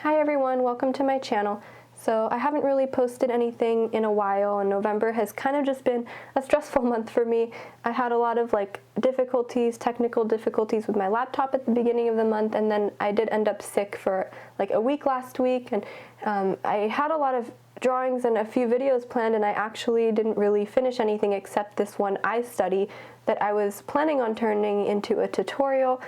Hi everyone, welcome to my channel. So I haven't really posted anything in a while, and November has kind of just been a stressful month for me. I had a lot of technical difficulties with my laptop at the beginning of the month, and then I did end up sick for like a week last week, and I had a lot of drawings and a few videos planned, and I actually didn't really finish anything except this one eye study that I was planning on turning into a tutorial.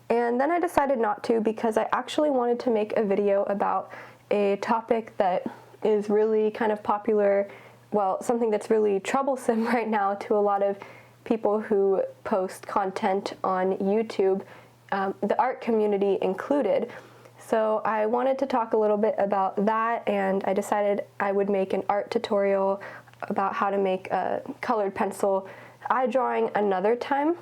And then I decided not to because I actually wanted to make a video about a topic that is really kind of popular, well, something that's really troublesome right now to a lot of people who post content on YouTube, the art community included. So I wanted to talk a little bit about that, and I decided I would make an art tutorial about how to make a colored pencil eye drawing another time.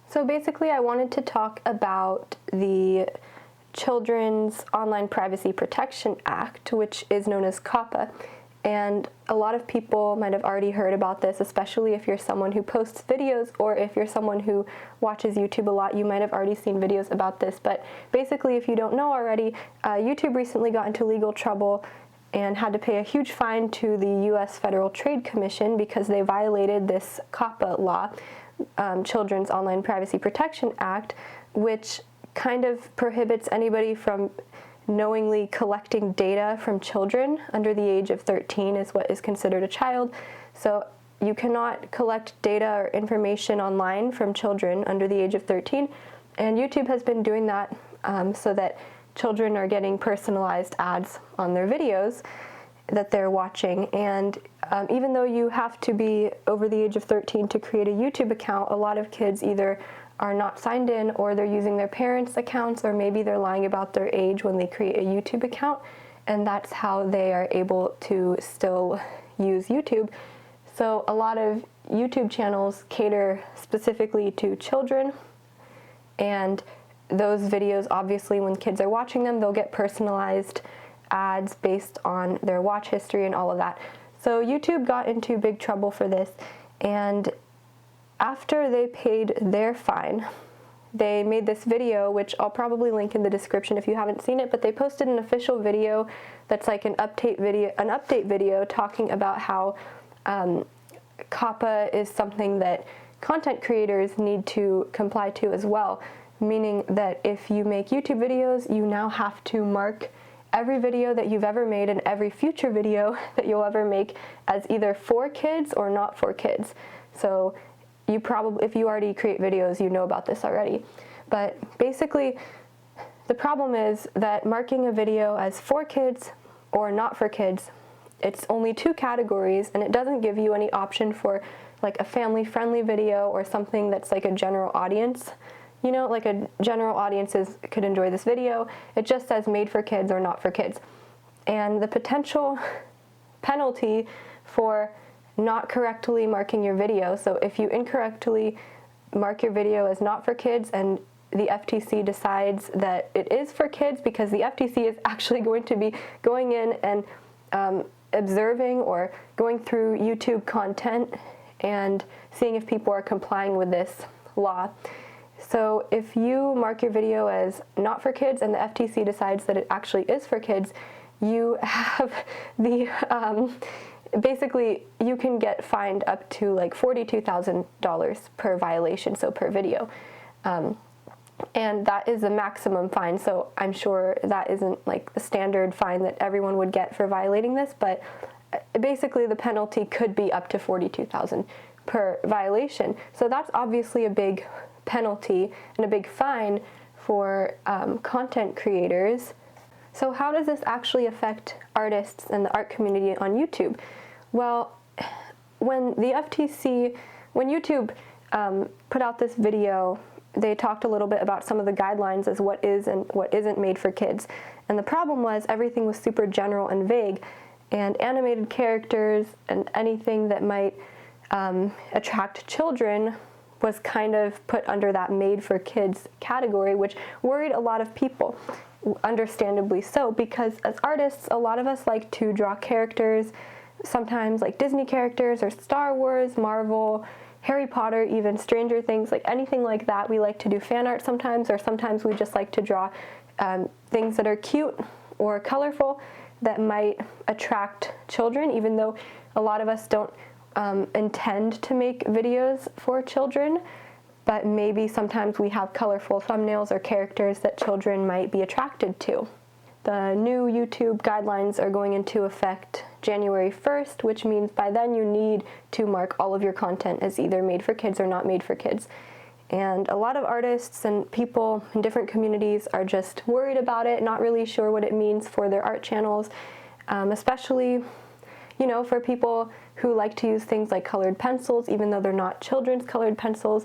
So basically I wanted to talk about the Children's Online Privacy Protection Act, which is known as COPPA. And a lot of people might have already heard about this, especially if you're someone who posts videos, or if you're someone who watches YouTube a lot, you might have already seen videos about this. But basically, if you don't know already, YouTube recently got into legal trouble and had to pay a huge fine to the U.S. Federal Trade Commission because they violated this COPPA law, Children's Online Privacy Protection Act, which kind of prohibits anybody from knowingly collecting data from children under the age of 13 is what is considered a child. So you cannot collect data or information online from children under the age of 13, and YouTube has been doing that so that children are getting personalized ads on their videos that they're watching. And even though you have to be over the age of 13 to create a YouTube account, a lot of kids either are not signed in, or they're using their parents' accounts, or maybe they're lying about their age when they create a YouTube account, and that's how they are able to still use YouTube. So a lot of YouTube channels cater specifically to children, and those videos, obviously when kids are watching them, they'll get personalized ads based on their watch history and all of that. So YouTube got into big trouble for this, and after they paid their fine, they made this video, which I'll probably link in the description if you haven't seen it, but they posted an official video that's like an update video talking about how COPPA is something that content creators need to comply to as well, meaning that if you make YouTube videos, you now have to mark every video that you've ever made and every future video that you'll ever make as either for kids or not for kids. So you probably, if you already create videos, you know about this already. But basically, the problem is that marking a video as for kids or not for kids, it's only two categories, and it doesn't give you any option for like a family-friendly video or something that's like a general audience. You know, like a general audiences could enjoy this video. It just says made for kids or not for kids. And the potential penalty for not correctly marking your video, so if you incorrectly mark your video as not for kids and the FTC decides that it is for kids, because the FTC is actually going to be going in and observing or going through YouTube content and seeing if people are complying with this law. So if you mark your video as not for kids and the FTC decides that it actually is for kids, you have the basically, you can get fined up to like $42,000 per violation, so per video. And that is the maximum fine, so I'm sure that isn't like the standard fine that everyone would get for violating this, but basically the penalty could be up to $42,000 per violation. So that's obviously a big penalty and a big fine for content creators. So how does this actually affect artists and the art community on YouTube? Well, when YouTube put out this video, they talked a little bit about some of the guidelines as what is and what isn't made for kids. And the problem was everything was super general and vague, and animated characters and anything that might attract children was kind of put under that made for kids category, which worried a lot of people. Understandably so, because as artists, a lot of us like to draw characters, sometimes like Disney characters or Star Wars, Marvel, Harry Potter, even Stranger Things, like anything like that. We like to do fan art sometimes, or sometimes we just like to draw things that are cute or colorful that might attract children, even though a lot of us don't intend to make videos for children, but maybe sometimes we have colorful thumbnails or characters that children might be attracted to. The new YouTube guidelines are going into effect January 1st, which means by then you need to mark all of your content as either made for kids or not made for kids. And a lot of artists and people in different communities are just worried about it, not really sure what it means for their art channels, especially, you know, for people who like to use things like colored pencils, even though they're not children's colored pencils.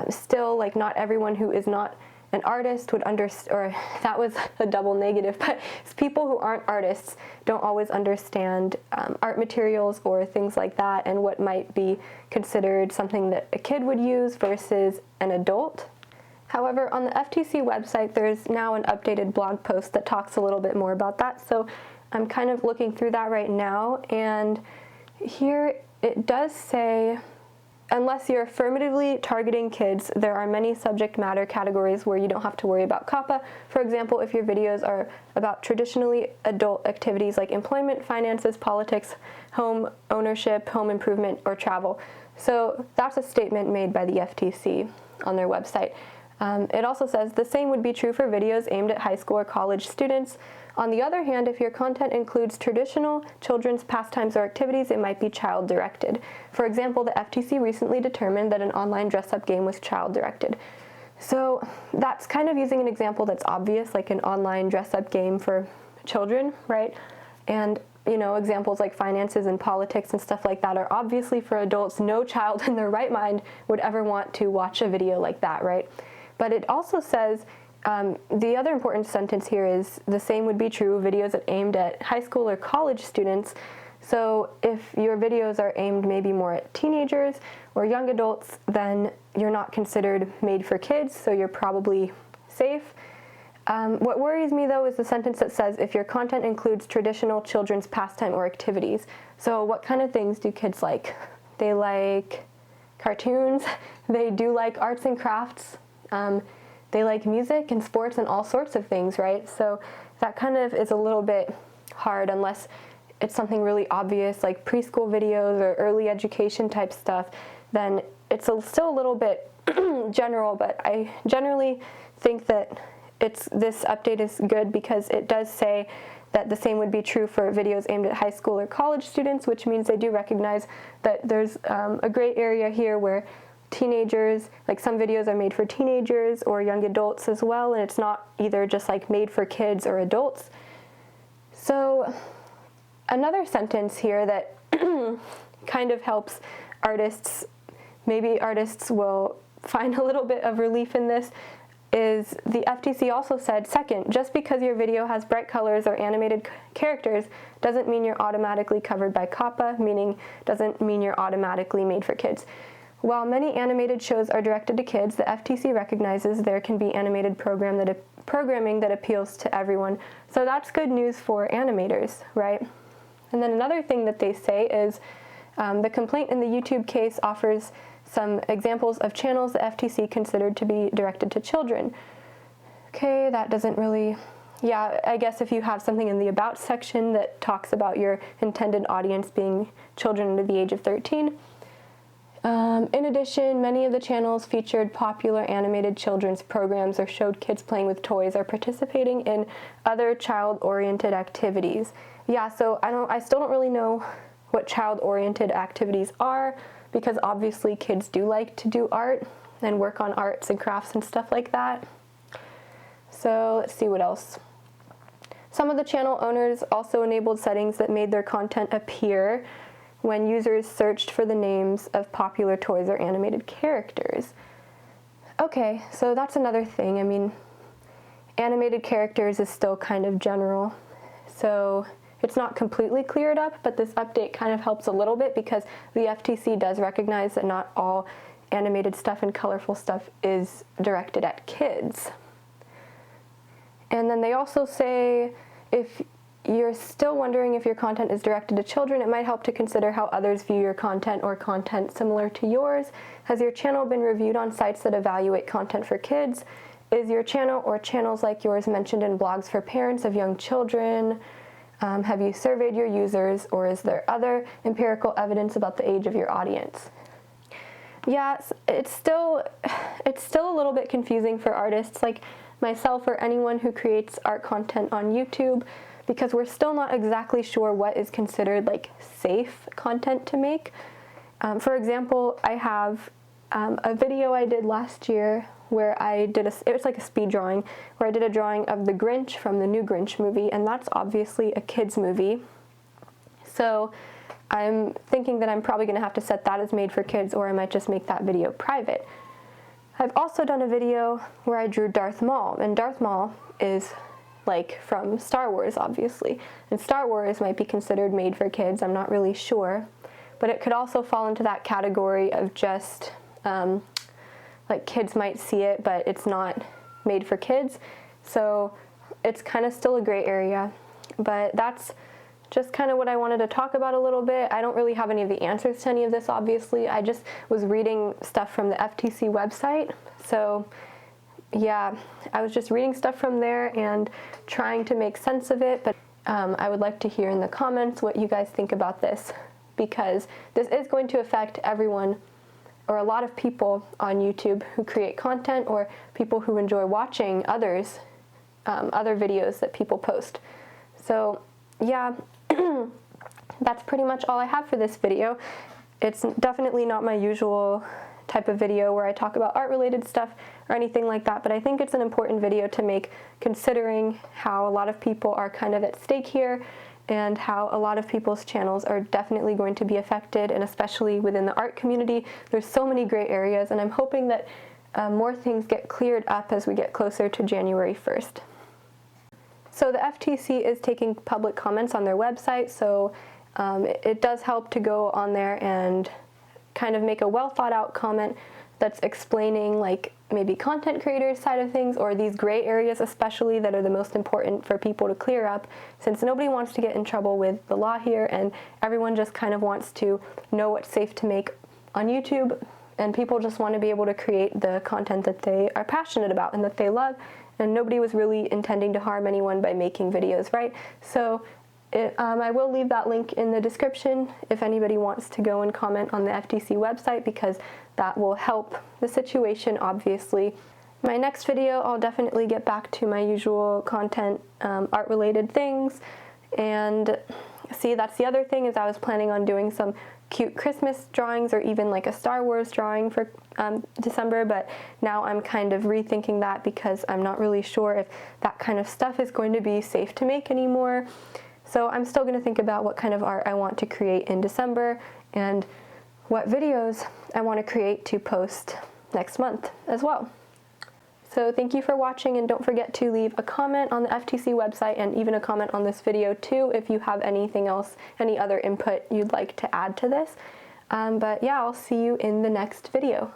Still, like, not everyone who is not an artist would understand, or that was a double negative, but people who aren't artists don't always understand art materials or things like that, and what might be considered something that a kid would use versus an adult. However, on the FTC website, there's now an updated blog post that talks a little bit more about that, so I'm kind of looking through that right now, and here it does say, unless you're affirmatively targeting kids, there are many subject matter categories where you don't have to worry about COPPA. For example, if your videos are about traditionally adult activities like employment, finances, politics, home ownership, home improvement, or travel. So that's a statement made by the FTC on their website. It also says the same would be true for videos aimed at high school or college students. On the other hand, if your content includes traditional children's pastimes or activities, it might be child-directed. For example, the FTC recently determined that an online dress-up game was child-directed. So that's kind of using an example that's obvious, like an online dress-up game for children, right? And, you know, examples like finances and politics and stuff like that are obviously for adults. No child in their right mind would ever want to watch a video like that, right? But it also says, the other important sentence here is the same would be true of videos aimed at high school or college students. So if your videos are aimed maybe more at teenagers or young adults, then you're not considered made for kids, so you're probably safe. What worries me, though, is the sentence that says if your content includes traditional children's pastime or activities. So what kind of things do kids like? They like cartoons, they do like arts and crafts, they like music and sports and all sorts of things, right? So that kind of is a little bit hard unless it's something really obvious like preschool videos or early education type stuff, then it's still a little bit general, but I generally think that this update is good because it does say that the same would be true for videos aimed at high school or college students, which means they do recognize that there's a gray area here where teenagers, like some videos are made for teenagers or young adults as well, and it's not either just like made for kids or adults. So another sentence here that kind of helps artists, maybe artists will find a little bit of relief in this, is the FTC also said, second, just because your video has bright colors or animated characters doesn't mean you're automatically covered by COPPA, meaning doesn't mean you're automatically made for kids. While many animated shows are directed to kids, the FTC recognizes there can be animated programming that appeals to everyone. So that's good news for animators, right? And then another thing that they say is the complaint in the YouTube case offers some examples of channels the FTC considered to be directed to children. Okay, that doesn't really, yeah, I guess if you have something in the About section that talks about your intended audience being children under the age of 13. In addition, many of the channels featured popular animated children's programs or showed kids playing with toys or participating in other child-oriented activities. Yeah, so I still don't really know what child-oriented activities are, because obviously kids do like to do art and work on arts and crafts and stuff like that. So let's see what else. Some of the channel owners also enabled settings that made their content appear when users searched for the names of popular toys or animated characters. Okay, so that's another thing. I mean, animated characters is still kind of general, so it's not completely cleared up, but this update kind of helps a little bit because the FTC does recognize that not all animated stuff and colorful stuff is directed at kids. And then they also say if you're still wondering if your content is directed to children, it might help to consider how others view your content or content similar to yours. Has your channel been reviewed on sites that evaluate content for kids? Is your channel or channels like yours mentioned in blogs for parents of young children? Have you surveyed your users, or is there other empirical evidence about the age of your audience? Yeah, it's still a little bit confusing for artists like myself or anyone who creates art content on YouTube, because we're still not exactly sure what is considered like safe content to make. For example, I have a video I did last year where I did it was like a speed drawing, where I did a drawing of the Grinch from the new Grinch movie, and that's obviously a kid's movie. So I'm thinking that I'm probably going to have to set that as made for kids, or I might just make that video private. I've also done a video where I drew Darth Maul, and Darth Maul is like from Star Wars, obviously. And Star Wars might be considered made for kids, I'm not really sure. But it could also fall into that category of just like kids might see it, but it's not made for kids. So it's kind of still a gray area. But that's just kind of what I wanted to talk about a little bit. I don't really have any of the answers to any of this, obviously. I just was reading stuff from the FTC website. So yeah, I was just reading stuff from there and trying to make sense of it. But I would like to hear in the comments what you guys think about this, because this is going to affect everyone, or a lot of people on YouTube who create content, or people who enjoy watching other videos that people post. So yeah, that's pretty much all I have for this video. It's definitely not my usual type of video where I talk about art-related stuff or anything like that, but I think it's an important video to make, considering how a lot of people are kind of at stake here, and how a lot of people's channels are definitely going to be affected, and especially within the art community. There's so many gray areas, and I'm hoping that more things get cleared up as we get closer to January 1st. So the FTC is taking public comments on their website, so it does help to go on there and kind of make a well thought out comment that's explaining like maybe content creators' side of things, or these gray areas especially that are the most important for people to clear up, since nobody wants to get in trouble with the law here, and everyone just kind of wants to know what's safe to make on YouTube, and people just want to be able to create the content that they are passionate about and that they love, and nobody was really intending to harm anyone by making videos, right? So I will leave that link in the description if anybody wants to go and comment on the FTC website, because that will help the situation, obviously. My next video, I'll definitely get back to my usual content, art-related things. And see, that's the other thing, is I was planning on doing some cute Christmas drawings, or even like a Star Wars drawing for December, but now I'm kind of rethinking that, because I'm not really sure if that kind of stuff is going to be safe to make anymore. So I'm still going to think about what kind of art I want to create in December, and what videos I want to create to post next month as well. So thank you for watching, and don't forget to leave a comment on the FTC website, and even a comment on this video too if you have anything else, any other input you'd like to add to this. But yeah, I'll see you in the next video.